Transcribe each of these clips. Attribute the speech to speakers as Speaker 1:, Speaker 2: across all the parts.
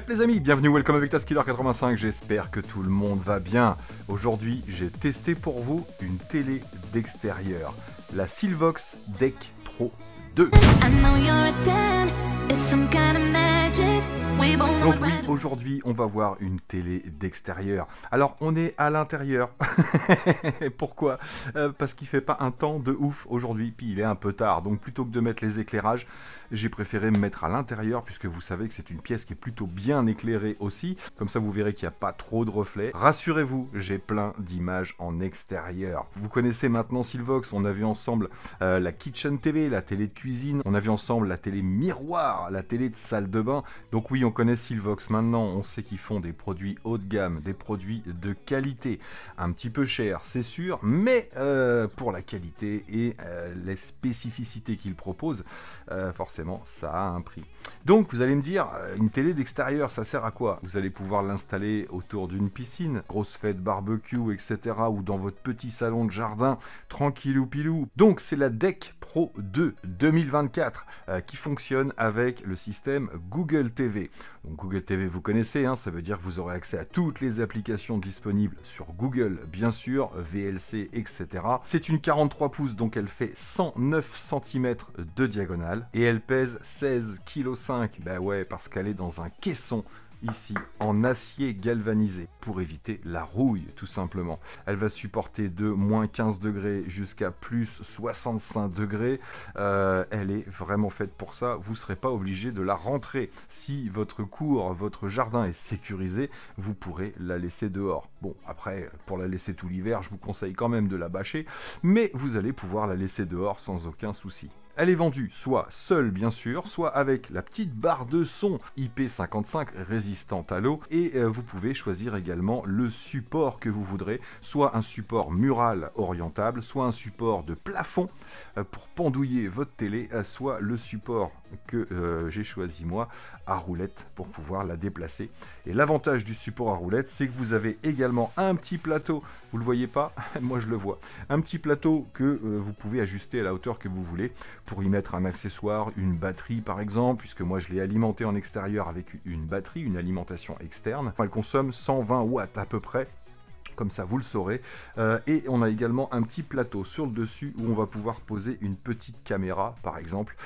Speaker 1: Yep les amis, bienvenue, welcome avec Taskiller85, j'espère que tout le monde va bien. Aujourd'hui, j'ai testé pour vous une télé d'extérieur, la Silvox Deck Pro 2. Donc oui, aujourd'hui, on va voir une télé d'extérieur. Alors, on est à l'intérieur. Pourquoi? Parce qu'il fait pas un temps de ouf aujourd'hui, puis il est un peu tard. Donc plutôt que de mettre les éclairages, j'ai préféré me mettre à l'intérieur, puisque vous savez que c'est une pièce qui est plutôt bien éclairée aussi. Comme ça, vous verrez qu'il n'y a pas trop de reflets. Rassurez-vous, j'ai plein d'images en extérieur. Vous connaissez maintenant Silvox, on a vu ensemble la Kitchen TV, la télé de cuisine. On a vu ensemble la télé miroir, la télé de salle de bain. Donc oui, on connaît Silvox. Maintenant, on sait qu'ils font des produits haut de gamme, des produits de qualité. Un petit peu cher, c'est sûr, mais pour la qualité et les spécificités qu'ils proposent, forcément, ça a un prix. Donc, vous allez me dire, une télé d'extérieur, ça sert à quoi? Vous allez pouvoir l'installer autour d'une piscine, grosse fête barbecue, etc. ou dans votre petit salon de jardin, tranquillou pilou. Donc, c'est la Deck Pro 2 2024 qui fonctionne avec le système Google TV. Donc, Google TV, vous connaissez, hein, ça veut dire que vous aurez accès à toutes les applications disponibles sur Google, bien sûr, VLC, etc. C'est une 43 pouces, donc elle fait 109 cm de diagonale et elle pèse 16,5 kg. Ben ouais, parce qu'elle est dans un caisson ici en acier galvanisé pour éviter la rouille tout simplement. Elle va supporter de moins 15 degrés jusqu'à plus 65 degrés. Elle est vraiment faite pour ça. Vous ne serez pas obligé de la rentrer. Si votre cour, votre jardin est sécurisé, vous pourrez la laisser dehors. Bon, après, pour la laisser tout l'hiver, je vous conseille quand même de la bâcher, mais vous allez pouvoir la laisser dehors sans aucun souci. Elle est vendue soit seule bien sûr, soit avec la petite barre de son IP55 résistante à l'eau, et vous pouvez choisir également le support que vous voudrez, soit un support mural orientable, soit un support de plafond pour pendouiller votre télé, soit le support que j'ai choisi moi à roulette pour pouvoir la déplacer. Et l'avantage du support à roulette, c'est que vous avez également un petit plateau, vous le voyez pas, moi je le vois, un petit plateau que vous pouvez ajuster à la hauteur que vous voulez pour y mettre un accessoire, une batterie par exemple, puisque moi je l'ai alimenté en extérieur avec une batterie, une alimentation externe. Enfin, elle consomme 120 watts à peu près. Comme ça, vous le saurez. Et on a également un petit plateau sur le dessus où on va pouvoir poser une petite caméra, par exemple,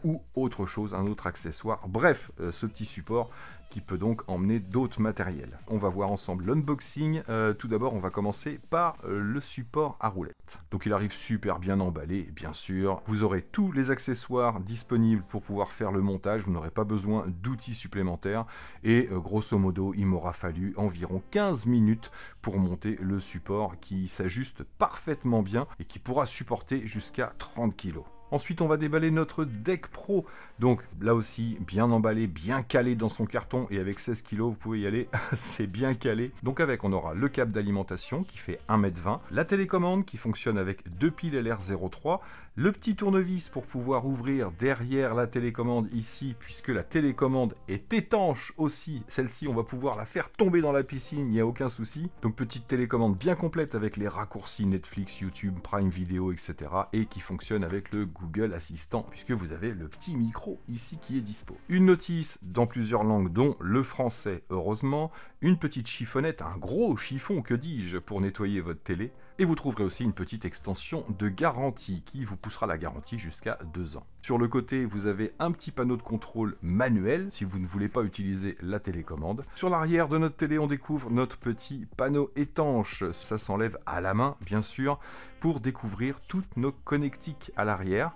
Speaker 1: ou autre chose, un autre accessoire. Bref, ce petit support qui peut donc emmener d'autres matériels. On va voir ensemble l'unboxing. Tout d'abord, on va commencer par le support à roulette. Donc il arrive super bien emballé, bien sûr. Vous aurez tous les accessoires disponibles pour pouvoir faire le montage. Vous n'aurez pas besoin d'outils supplémentaires. Et grosso modo, il m'aura fallu environ 15 minutes pour monter le support qui s'ajuste parfaitement bien et qui pourra supporter jusqu'à 30 kg. Ensuite, on va déballer notre Deck Pro. Donc là aussi, bien emballé, bien calé dans son carton. Et avec 16 kg, vous pouvez y aller, c'est bien calé. Donc avec, on aura le câble d'alimentation qui fait 1,20 m. La télécommande qui fonctionne avec deux piles LR03. Le petit tournevis pour pouvoir ouvrir derrière la télécommande ici, puisque la télécommande est étanche aussi. Celle-ci, on va pouvoir la faire tomber dans la piscine, il n'y a aucun souci. Donc petite télécommande bien complète avec les raccourcis Netflix, YouTube, Prime Video, etc. Et qui fonctionne avec le Google Assistant, puisque vous avez le petit micro ici qui est dispo. Une notice dans plusieurs langues, dont le français, heureusement. Une petite chiffonnette, un gros chiffon, que dis-je, pour nettoyer votre télé. Et vous trouverez aussi une petite extension de garantie qui vous poussera la garantie jusqu'à 2 ans. Sur le côté, vous avez un petit panneau de contrôle manuel si vous ne voulez pas utiliser la télécommande. Sur l'arrière de notre télé, on découvre notre petit panneau étanche. Ça s'enlève à la main, bien sûr, pour découvrir toutes nos connectiques à l'arrière.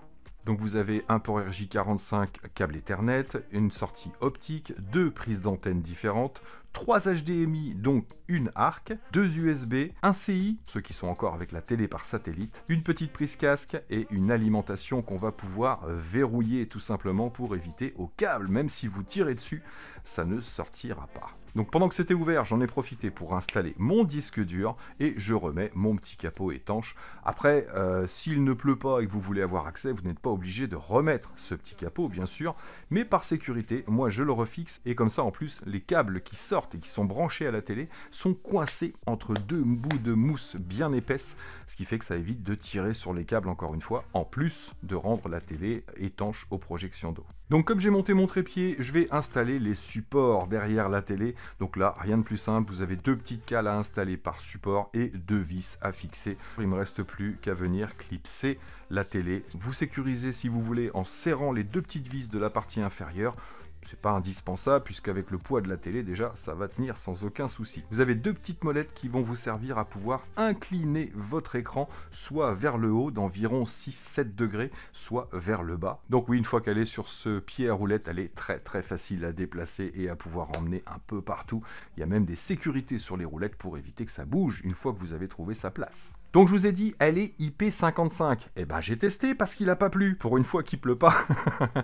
Speaker 1: Donc vous avez un port RJ45 câble Ethernet, une sortie optique, 2 prises d'antenne différentes, 3 HDMI, donc une ARC, 2 USB, un CI, ceux qui sont encore avec la télé par satellite, une petite prise casque et une alimentation qu'on va pouvoir verrouiller tout simplement pour éviter au câble, même si vous tirez dessus, ça ne sortira pas. Donc pendant que c'était ouvert, j'en ai profité pour installer mon disque dur et je remets mon petit capot étanche. Après, s'il ne pleut pas et que vous voulez avoir accès, vous n'êtes pas obligé de remettre ce petit capot, bien sûr, mais par sécurité, moi je le refixe et comme ça en plus, les câbles qui sortent et qui sont branchés à la télé sont coincés entre deux bouts de mousse bien épaisse, ce qui fait que ça évite de tirer sur les câbles encore une fois, en plus de rendre la télé étanche aux projections d'eau. Donc comme j'ai monté mon trépied, je vais installer les supports derrière la télé. Donc là, rien de plus simple, vous avez deux petites cales à installer par support et deux vis à fixer. Il ne me reste plus qu'à venir clipser la télé. Vous sécurisez si vous voulez en serrant les deux petites vis de la partie inférieure. C'est pas indispensable puisqu'avec le poids de la télé déjà ça va tenir sans aucun souci. Vous avez deux petites molettes qui vont vous servir à pouvoir incliner votre écran soit vers le haut d'environ 6-7 degrés, soit vers le bas. Donc oui, une fois qu'elle est sur ce pied à roulette, elle est très facile à déplacer et à pouvoir emmener un peu partout. Il y a même des sécurités sur les roulettes pour éviter que ça bouge une fois que vous avez trouvé sa place. Donc je vous ai dit, elle est IP55. Eh ben j'ai testé parce qu'il n'a pas plu. Pour une fois qu'il pleut pas.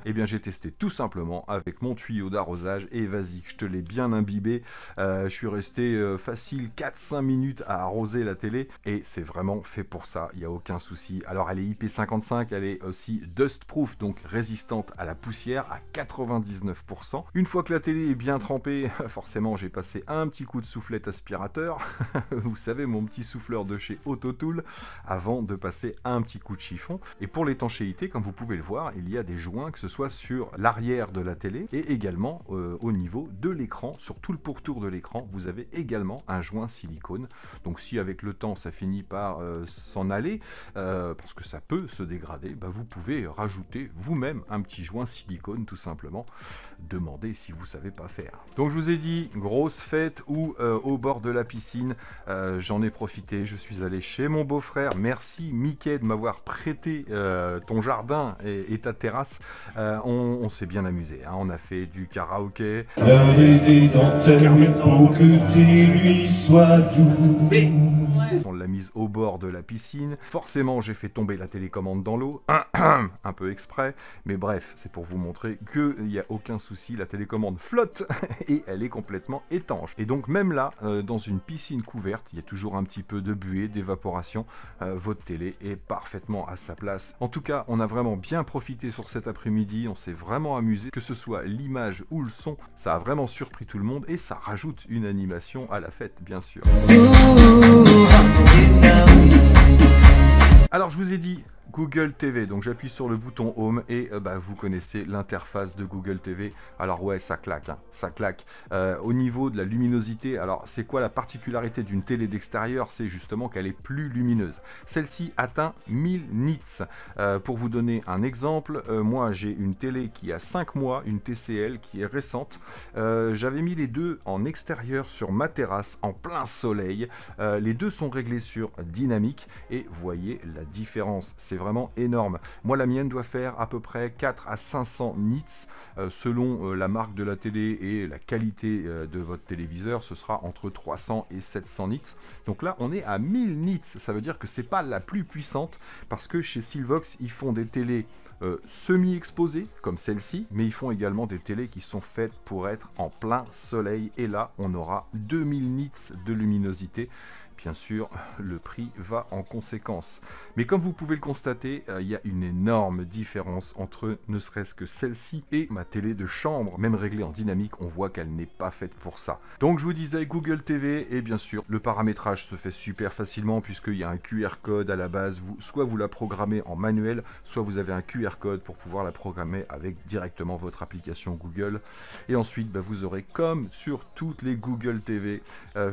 Speaker 1: Eh bien j'ai testé tout simplement avec mon tuyau d'arrosage. Et vas-y, je te l'ai bien imbibé. Je suis resté facile 4-5 minutes à arroser la télé. Et c'est vraiment fait pour ça. Il n'y a aucun souci. Alors elle est IP55, elle est aussi dust-proof, donc résistante à la poussière à 99%. Une fois que la télé est bien trempée, forcément j'ai passé un petit coup de soufflette aspirateur. Vous savez, mon petit souffleur de chez Autotool, avant de passer un petit coup de chiffon. Et pour l'étanchéité, comme vous pouvez le voir, il y a des joints, que ce soit sur l'arrière de la télé et également au niveau de l'écran. Sur tout le pourtour de l'écran, vous avez également un joint silicone. Donc si avec le temps ça finit par s'en aller, parce que ça peut se dégrader, bah, vous pouvez rajouter vous-même un petit joint silicone tout simplement. Demandez si vous savez pas faire. Donc je vous ai dit, grosse fête ou au bord de la piscine, j'en ai profité, je suis allé chez mon beau-frère. Merci Mickey de m'avoir prêté ton jardin et ta terrasse. On s'est bien amusé, hein. On a fait du karaoké. On l'a mise au bord de la piscine. Forcément, j'ai fait tomber la télécommande dans l'eau. Un peu exprès. Mais bref, c'est pour vous montrer qu'il n'y a aucun souci. La télécommande flotte et elle est complètement étanche. Et donc même là, dans une piscine couverte, il y a toujours un petit peu de buée, d'évaporation. Votre télé est parfaitement à sa place. En tout cas, on a vraiment bien profité sur cet après-midi. On s'est vraiment amusé. Que ce soit l'image ou le son, ça a vraiment surpris tout le monde. Et ça rajoute une animation à la fête, bien sûr. Alors je vous ai dit Google TV, donc j'appuie sur le bouton Home et vous connaissez l'interface de Google TV. Alors ouais, ça claque, hein, ça claque. Au niveau de la luminosité, alors c'est quoi la particularité d'une télé d'extérieur? C'est justement qu'elle est plus lumineuse. Celle-ci atteint 1000 nits. Pour vous donner un exemple, moi j'ai une télé qui a 5 mois, une TCL qui est récente. J'avais mis les deux en extérieur sur ma terrasse en plein soleil. Les deux sont réglés sur dynamique et vous voyez la différence, c'est vraiment énorme. Moi la mienne doit faire à peu près 4 à 500 nits selon la marque de la télé et la qualité de votre téléviseur, ce sera entre 300 et 700 nits. Donc là on est à 1000 nits, ça veut dire que c'est pas la plus puissante parce que chez Silvox ils font des télés semi-exposées comme celle-ci, mais ils font également des télés qui sont faites pour être en plein soleil et là on aura 2000 nits de luminosité. Bien sûr, le prix va en conséquence. Mais comme vous pouvez le constater, il y a une énorme différence entre ne serait-ce que celle-ci et ma télé de chambre. Même réglée en dynamique, on voit qu'elle n'est pas faite pour ça. Donc je vous disais Google TV, et bien sûr, le paramétrage se fait super facilement puisqu'il y a un QR code à la base. Soit vous la programmez en manuel, soit vous avez un QR code pour pouvoir la programmer avec directement votre application Google. Et ensuite, vous aurez comme sur toutes les Google TV,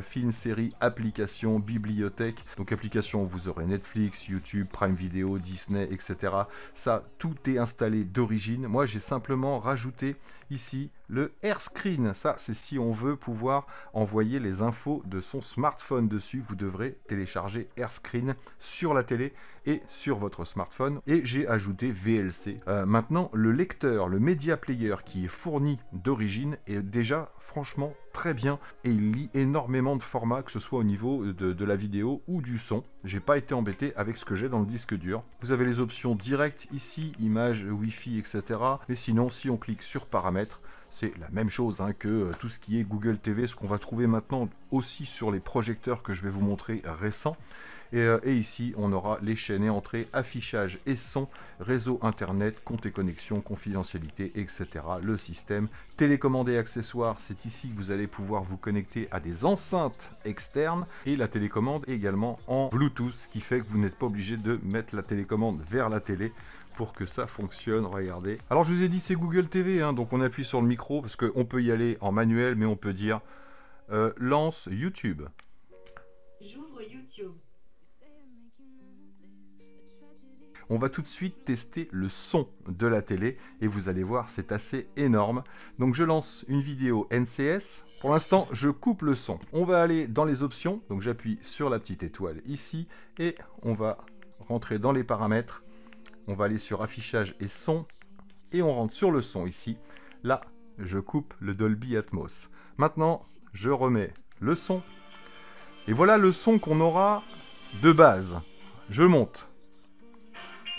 Speaker 1: films, séries, applications, bibliothèque. Donc application, vous aurez Netflix, YouTube, Prime Video, Disney, etc. Ça, tout est installé d'origine. Moi, j'ai simplement rajouté ici le AirScreen. Ça, c'est si on veut pouvoir envoyer les infos de son smartphone dessus. Vous devrez télécharger AirScreen sur la télé et sur votre smartphone. Et j'ai ajouté VLC. Maintenant, le lecteur, le Media Player qui est fourni d'origine est déjà franchement très bien et il lit énormément de formats, que ce soit au niveau de la vidéo ou du son. J'ai pas été embêté avec ce que j'ai dans le disque dur. Vous avez les options directes ici, images, Wi-Fi, etc. Mais sinon, si on clique sur paramètres, c'est la même chose que tout ce qui est Google TV, ce qu'on va trouver maintenant aussi sur les projecteurs que je vais vous montrer récents. Et ici, on aura les chaînes et entrées, affichage et son, réseau internet, compte et connexion, confidentialité, etc. Le système, télécommande et accessoires, c'est ici que vous allez pouvoir vous connecter à des enceintes externes et la télécommande également en Bluetooth, ce qui fait que vous n'êtes pas obligé de mettre la télécommande vers la télé pour que ça fonctionne. Regardez. Alors je vous ai dit c'est Google TV, hein, donc on appuie sur le micro parce qu'on peut y aller en manuel, mais on peut dire lance YouTube.
Speaker 2: J'ouvre YouTube.
Speaker 1: On va tout de suite tester le son de la télé et vous allez voir, c'est assez énorme. Donc je lance une vidéo NCS. Pour l'instant, je coupe le son. On va aller dans les options. Donc j'appuie sur la petite étoile ici et on va rentrer dans les paramètres. On va aller sur affichage et son et on rentre sur le son ici. Là, je coupe le Dolby Atmos. Maintenant, je remets le son. Et voilà le son qu'on aura de base. Je monte.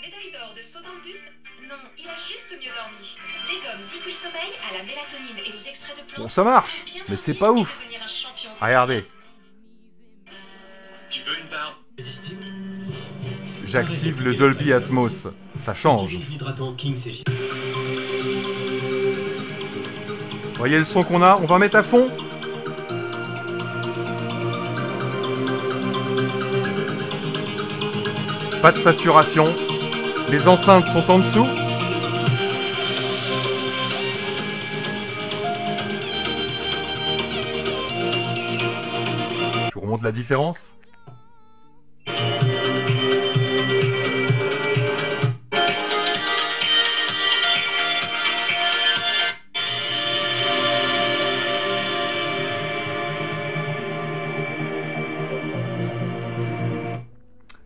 Speaker 2: Médaille d'or de Sodampus? Non, il a juste mieux dormi. Les gommes Ziquil Sommeil à la mélatonine et aux extraits de plomb.
Speaker 1: Bon, ça marche, mais c'est pas ouf. Regardez.
Speaker 3: Tu veux une barre irrésistible?
Speaker 1: J'active le Dolby Atmos. Ça change.
Speaker 3: Utilise l'hydratant King CJ.
Speaker 1: Vous voyez le son qu'on a? On va mettre à fond. Pas de saturation. Les enceintes sont en dessous. Je vous remonte la différence.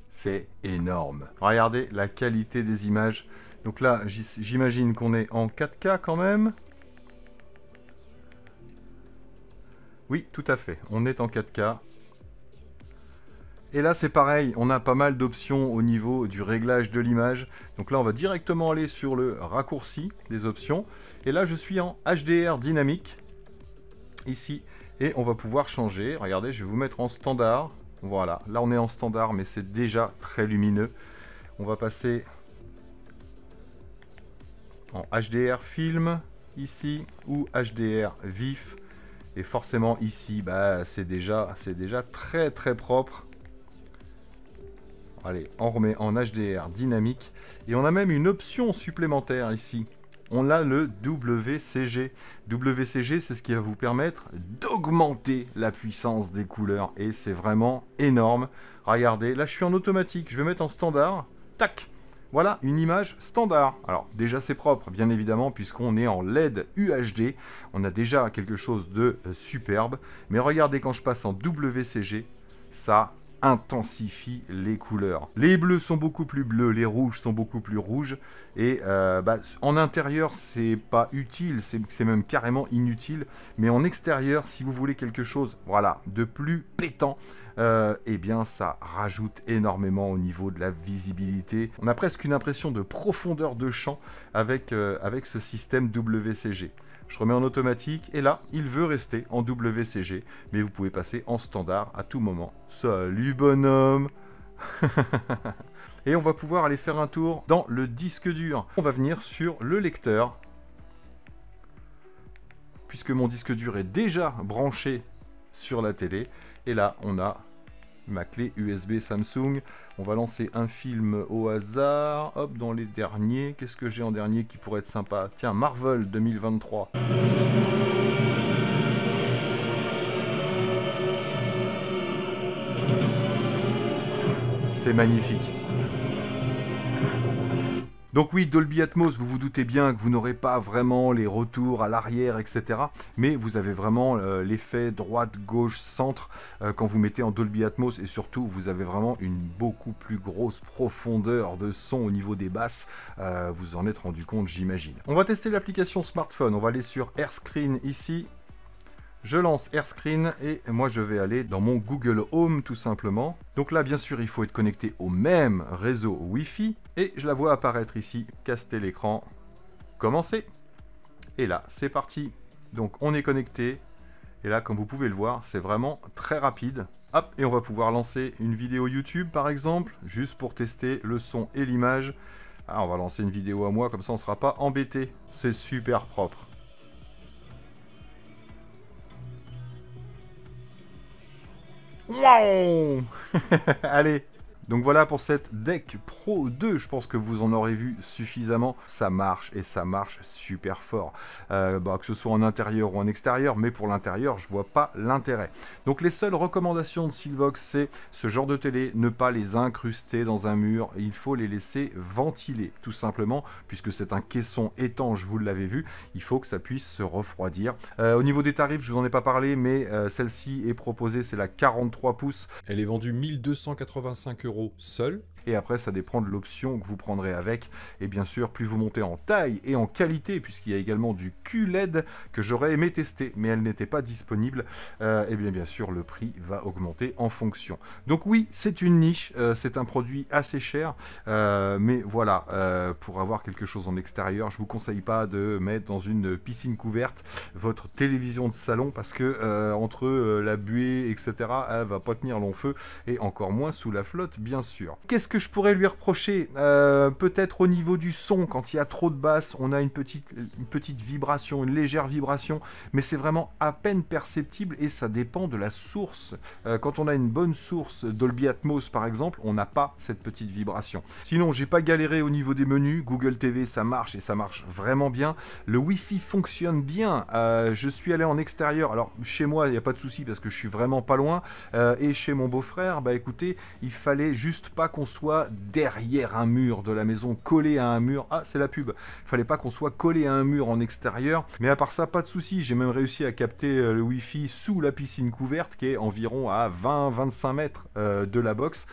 Speaker 1: C'est énorme. Regardez la qualité des images. Donc là, j'imagine qu'on est en 4K quand même. Oui, tout à fait. On est en 4K. Et là, c'est pareil. On a pas mal d'options au niveau du réglage de l'image. Donc là, on va directement aller sur le raccourci des options. Et là, je suis en HDR dynamique. Ici. Et on va pouvoir changer. Regardez, je vais vous mettre en standard. Voilà, là on est en standard, mais c'est déjà très lumineux. On va passer en HDR film, ici, ou HDR vif. Et forcément ici, bah, c'est déjà très très propre. Allez, on remet en HDR dynamique. Et on a même une option supplémentaire ici. On a le WCG. WCG, c'est ce qui va vous permettre d'augmenter la puissance des couleurs. Et c'est vraiment énorme. Regardez, là je suis en automatique. Je vais mettre en standard. Tac! Voilà une image standard. Alors déjà c'est propre, bien évidemment, puisqu'on est en LED UHD. On a déjà quelque chose de superbe. Mais regardez, quand je passe en WCG, ça intensifie les couleurs. Les bleus sont beaucoup plus bleus, les rouges sont beaucoup plus rouges, et en intérieur c'est pas utile, c'est même carrément inutile, mais en extérieur, si vous voulez quelque chose, voilà, de plus pétant, eh bien ça rajoute énormément au niveau de la visibilité. On a presque une impression de profondeur de champ avec ce système WCG. Je remets en automatique et là, il veut rester en WCG, mais vous pouvez passer en standard à tout moment. Salut bonhomme. Et on va pouvoir aller faire un tour dans le disque dur. On va venir sur le lecteur, puisque mon disque dur est déjà branché sur la télé. Et là, on a ma clé USB Samsung. On va lancer un film au hasard. Hop, dans les derniers. Qu'est-ce que j'ai en dernier qui pourrait être sympa? Tiens, Marvel 2023. C'est magnifique. Donc oui, Dolby Atmos, vous vous doutez bien que vous n'aurez pas vraiment les retours à l'arrière, etc. Mais vous avez vraiment l'effet droite, gauche, centre quand vous mettez en Dolby Atmos. Et surtout, vous avez vraiment une beaucoup plus grosse profondeur de son au niveau des basses. Vous en êtes rendu compte, j'imagine. On va tester l'application smartphone. On va aller sur AirScreen ici. Je lance AirScreen et moi je vais aller dans mon Google Home tout simplement. Donc là bien sûr il faut être connecté au même réseau Wi-Fi et je la vois apparaître ici, caster l'écran, commencer. Et là c'est parti. Donc on est connecté Et là, comme vous pouvez le voir, c'est vraiment très rapide. Hop, et on va pouvoir lancer une vidéo YouTube par exemple, juste pour tester le son et l'image. Ah, on va lancer une vidéo à moi, comme ça on ne sera pas embêté. C'est super propre. Waouh. Allez. Donc voilà pour cette Deck Pro 2, je pense que vous en aurez vu suffisamment, ça marche et ça marche super fort, que ce soit en intérieur ou en extérieur, mais pour l'intérieur je vois pas l'intérêt. Donc les seules recommandations de Silvox, c'est ce genre de télé, ne pas les incruster dans un mur, il faut les laisser ventiler tout simplement, puisque c'est un caisson étanche, vous l'avez vu, il faut que ça puisse se refroidir. Au niveau des tarifs, je vous en ai pas parlé, mais celle-ci est proposée, c'est la 43 pouces.
Speaker 4: Elle est vendue 1285 € seule.
Speaker 1: Et après, ça dépend de l'option que vous prendrez avec. Et bien sûr, plus vous montez en taille et en qualité, puisqu'il y a également du QLED que j'aurais aimé tester, mais elle n'était pas disponible, et bien sûr, le prix va augmenter en fonction. Donc oui, c'est une niche, c'est un produit assez cher, mais voilà, pour avoir quelque chose en extérieur, je vous conseille pas de mettre dans une piscine couverte votre télévision de salon, parce que entre la buée, etc., elle va pas tenir long feu, et encore moins sous la flotte, bien sûr. Qu'est-ce que je pourrais lui reprocher? Peut-être au niveau du son, quand il y a trop de basses, on a une petite vibration, une légère vibration, mais c'est vraiment à peine perceptible et ça dépend de la source. Quand on a une bonne source Dolby Atmos par exemple, on n'a pas cette petite vibration. Sinon, j'ai pas galéré au niveau des menus, Google TV ça marche et ça marche vraiment bien. Le Wi-Fi fonctionne bien, je suis allé en extérieur, alors chez moi il n'y a pas de souci parce que je suis vraiment pas loin, et chez mon beau-frère, bah écoutez, il fallait juste pas qu'on soit derrière un mur de la maison, collé à un mur. Ah, c'est la pub. Il fallait pas qu'on soit collé à un mur en extérieur. Mais à part ça, pas de souci. J'ai même réussi à capter le Wi-Fi sous la piscine couverte qui est environ à 20-25 mètres de la box.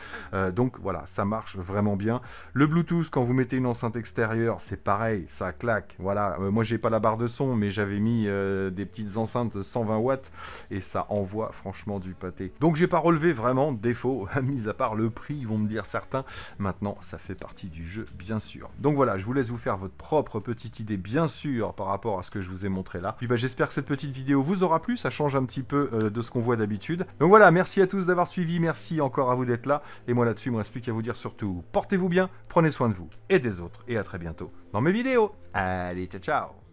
Speaker 1: Donc voilà, ça marche vraiment bien. Le Bluetooth, quand vous mettez une enceinte extérieure, c'est pareil, ça claque. Voilà, moi j'ai pas la barre de son, mais j'avais mis des petites enceintes 120 watts et ça envoie franchement du pâté. Donc j'ai pas relevé vraiment de défaut, mis à part le prix, ils vont me dire certains. Maintenant, ça fait partie du jeu, bien sûr. Donc voilà, je vous laisse vous faire votre propre petite idée, bien sûr, par rapport à ce que je vous ai montré là. Puis j'espère que cette petite vidéo vous aura plu, ça change un petit peu de ce qu'on voit d'habitude. Donc voilà, merci à tous d'avoir suivi, merci encore à vous d'être là. Et moi là-dessus, il me reste plus qu'à vous dire surtout, portez-vous bien, prenez soin de vous et des autres. Et à très bientôt dans mes vidéos. Allez, ciao ciao.